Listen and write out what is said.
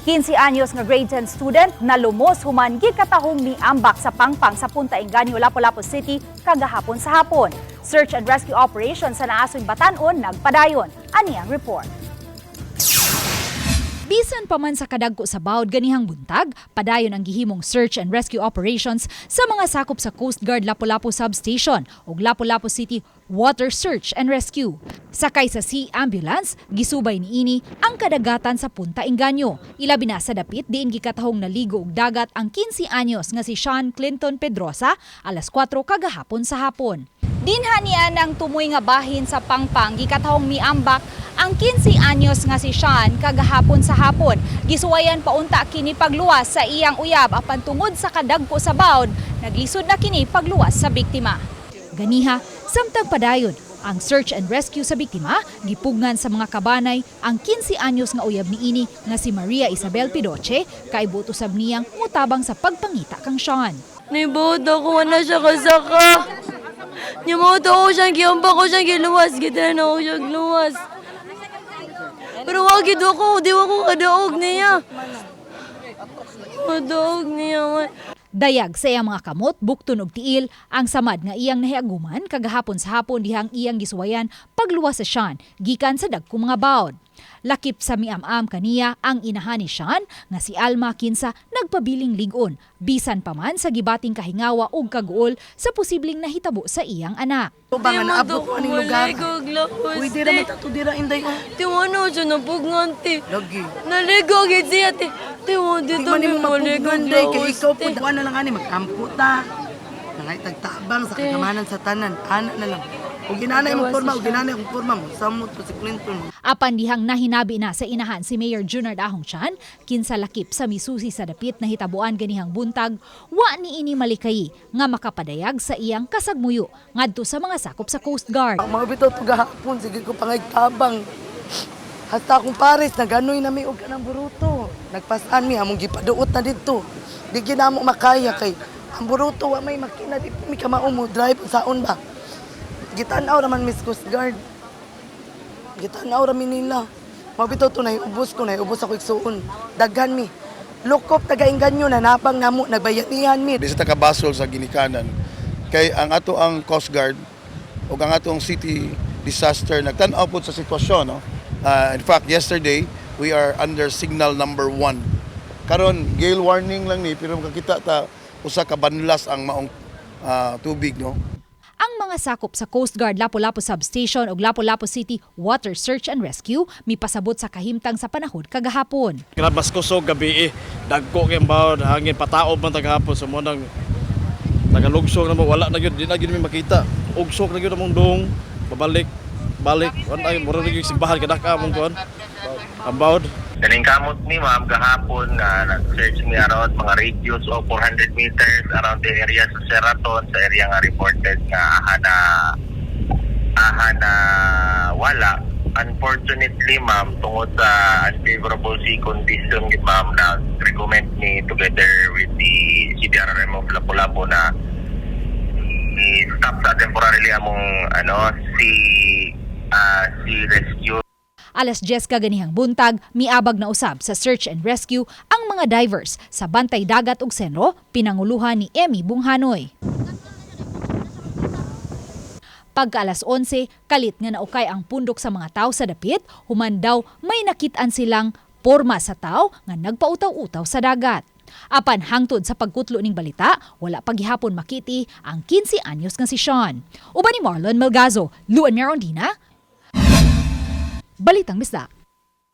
15 anyos nga grade 10 student na lumos human gikatahong miambak sa pangpang sa Punta Enganyo, Lapu-Lapu City kagahapon sa hapon. Search and rescue operation sa naasoy Batan-on nagpadayon. Ani ang report. Bisan pa man sa kadagko sa bawod ganihang buntag, padayon ang gihimong search and rescue operations sa mga sakop sa Coast Guard Lapu-Lapu Substation ug Lapu-Lapu City Water Search and Rescue. Sakay sa sea ambulance, gisubay niini ang kadagatan sa Punta Enganyo. Ilabi na sa dapit diin gikatahong naligo og dagat ang 15 anyos nga si Sean Clinton Pedrosa alas 4 kagahapon sa hapon. Dinha niya ang tumoy nga bahin sa pangpang gikatahong miambak ang 15 anyos nga si Sean kagahapon sa hapon. Gisuwayan paunta kini pagluwas sa iyang uyab apan tungod sa kadagko sa bawd, naglisod na kini pagluwas sa biktima. Ganiha, samtang padayon ang search and rescue sa biktima, gipugnan sa mga kabanay ang 15 anyos nga uyab niini nga si Maria Isabel Pidoche kay buot usab niyang mutabang sa pagpangita kang Sean. Naibawad ako na siya kasaka. Nimawad ako siyang giyamba ko siyang giluwas. Kita na ako siyang luwas. Pero wagid ako, di ako kadaog niya. Kadaog niya. Dayag sa iyang mga kamot, bukton og tiil, ang samad nga iyang nahiaguman kagahapon sa hapon dihang iyang gisuwayan pagluwas sa Sean, gikan sa dagkong mga bawd. Lakip sa miam-am kaniya ang inahan ni Sean nga si Alma Kinsa nagpabiling ligon, bisan pa man sa gibating kahingawa ug kaguol sa posibleng nahitabo sa iyang anak. Bang naabot ko aning lugar. Uy, dira man tato dira inday ko. Tiwano siya napugngan, ti. Lagi. Naligog siya, ti. Tiwano dito Tingnan mo maligon mapugngan day kay ikaw po duwa na lang ani magkampo ta. Nangay tagtabang sa kagamanan sa tanan, ana na lang. Ug ginanay mo porma, ug ginanay mo porma mo, samot pa si Clinton. Apan dihang nahinabi na sa inahan si Mayor Junard Ahong Chan, kinsa lakip sa misusi sa dapit na hitabuan ganihang buntag, wa niini malikayi nga makapadayag sa iyang kasagmuyo ngadto sa mga sakop sa Coast Guard. Mga bitaw to gahapon, sige ko pangaytabang. Hasta akong pares, naganoy na may og kanang buruto. Nagpasan mi among gipaduot na dito. Di ginamo makaya kay ang buruto wa may makina di mi ka mao mo drive saon ba. Gitanaw naman Miss Coast Guard. Gitanaw ramin nila. Mabitaw to na ubos ko na ubos ako igsuon. Daghan mi. Lukop taga-Enganyo na napang namo nagbayanihan mi. Bisita ka basol sa ginikanan kay ang ato ang Coast Guard ug ang atong city disaster nagtan-aw pod sa sitwasyon, no. In fact, yesterday we are under signal number 1. Karon gale warning lang ni pero makita ta usa ka banlas ang maong tubig, no. Ang mga sakop sa Coast Guard Lapu-Lapu Substation ug Lapu-Lapu City Water Search and Rescue mipasabot sa kahimtang sa panahon kagahapon. Mas kusog gabi dagko kay bawd hangin pataob man tagahapon sa monang nagalugsog na mo wala na gyud di na gyud mi makita. Ugsok na gyud among dong babalik ay mura na gyud simbahan kadaka among kon. Ang bawd Daling kamot ni ma'am gahapon na nag-search me around mga radius of 400 meters around the area sa Sheraton, sa area nga reported nga aha na wala. Unfortunately ma'am, tungod sa unfavorable sea condition ma'am, na recommend me together with the CDRRM of Lapu-Lapu na i-stop sa temporarily among sea rescue. Alas 10 kaganihang buntag, miabag na usab sa search and rescue ang mga divers sa Bantay Dagat ug Senro, pinanguluhan ni Emmy Bunghanoy. Pagka alas 11, kalit nga naukay ang pundok sa mga tao sa dapit, human daw may nakit-an silang porma sa tao nga nagpautaw-utaw sa dagat. Apan hangtod sa pagkutlo ning balita, wala paghihapon makiti ang 15 anyos nga si Sean. Uban ni Marlon Melgazo, Luan Merondina, Balitang Misda.